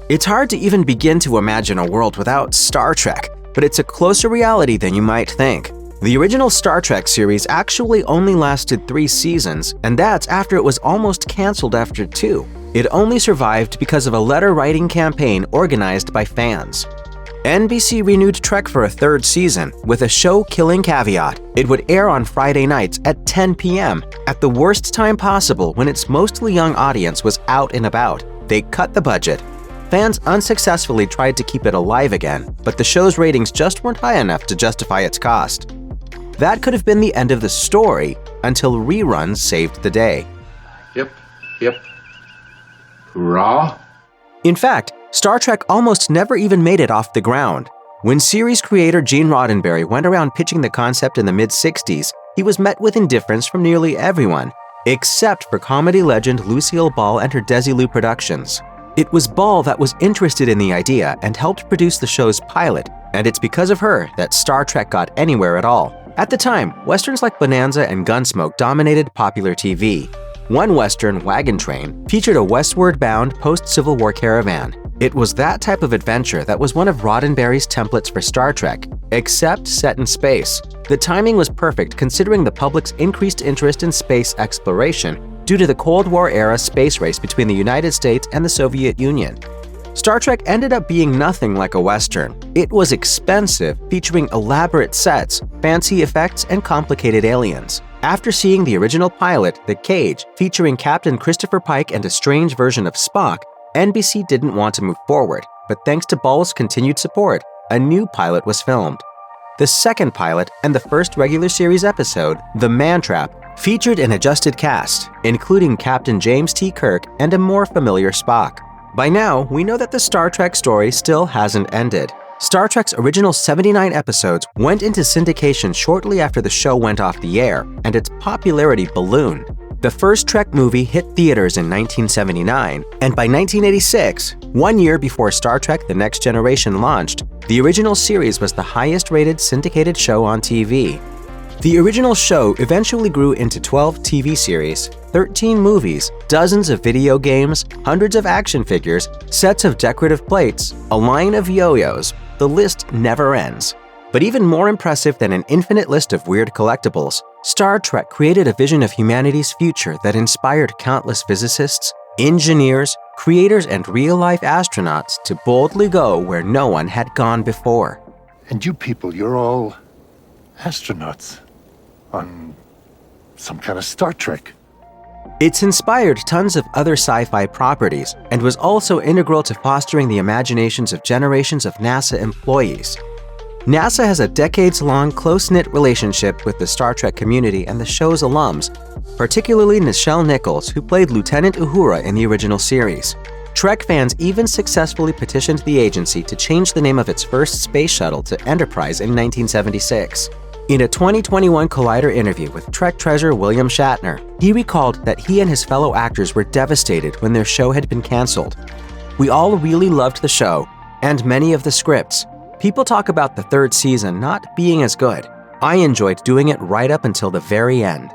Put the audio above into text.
It's hard to even begin to imagine a world without Star Trek, but it's a closer reality than you might think. The original Star Trek series actually only lasted 3 seasons, and that's after it was almost canceled after 2. It only survived because of a letter-writing campaign organized by fans. NBC renewed Trek for a 3rd season, with a show-killing caveat. It would air on Friday nights at 10 p.m., at the worst time possible when its mostly young audience was out and about. They cut the budget. Fans unsuccessfully tried to keep it alive again, but the show's ratings just weren't high enough to justify its cost. That could have been the end of the story until reruns saved the day. Yep. Hurrah. In fact, Star Trek almost never even made it off the ground. When series creator Gene Roddenberry went around pitching the concept in the mid-60s, he was met with indifference from nearly everyone, except for comedy legend Lucille Ball and her Desilu Productions. It was Ball that was interested in the idea and helped produce the show's pilot, and it's because of her that Star Trek got anywhere at all. At the time, westerns like Bonanza and Gunsmoke dominated popular TV. One western, Wagon Train, featured a westward-bound post-Civil War caravan. It was that type of adventure that was one of Roddenberry's templates for Star Trek, except set in space. The timing was perfect considering the public's increased interest in space exploration due to the Cold War-era space race between the United States and the Soviet Union. Star Trek ended up being nothing like a western. It was expensive, featuring elaborate sets, fancy effects, and complicated aliens. After seeing the original pilot, The Cage, featuring Captain Christopher Pike and a strange version of Spock, NBC didn't want to move forward, but thanks to Ball's continued support, a new pilot was filmed. The second pilot and the first regular series episode, The Man Trap, featured an adjusted cast, including Captain James T. Kirk and a more familiar Spock. By now, we know that the Star Trek story still hasn't ended. Star Trek's original 79 episodes went into syndication shortly after the show went off the air, and its popularity ballooned. The first Trek movie hit theaters in 1979, and by 1986, 1 year before Star Trek The Next Generation launched, the original series was the highest-rated syndicated show on TV. The original show eventually grew into 12 TV series, 13 movies, dozens of video games, hundreds of action figures, sets of decorative plates, a line of yo-yos. The list never ends. But even more impressive than an infinite list of weird collectibles, Star Trek created a vision of humanity's future that inspired countless physicists, engineers, creators, and real-life astronauts to boldly go where no one had gone before. And you people, you're all astronauts on some kind of Star Trek. It's inspired tons of other sci-fi properties and was also integral to fostering the imaginations of generations of NASA employees. NASA has a decades-long close-knit relationship with the Star Trek community and the show's alums, particularly Nichelle Nichols, who played Lieutenant Uhura in the original series. Trek fans even successfully petitioned the agency to change the name of its first space shuttle to Enterprise in 1976. In a 2021 Collider interview with Trek treasure William Shatner, he recalled that he and his fellow actors were devastated when their show had been canceled. "We all really loved the show, and many of the scripts. People talk about the 3rd season not being as good. I enjoyed doing it right up until the very end."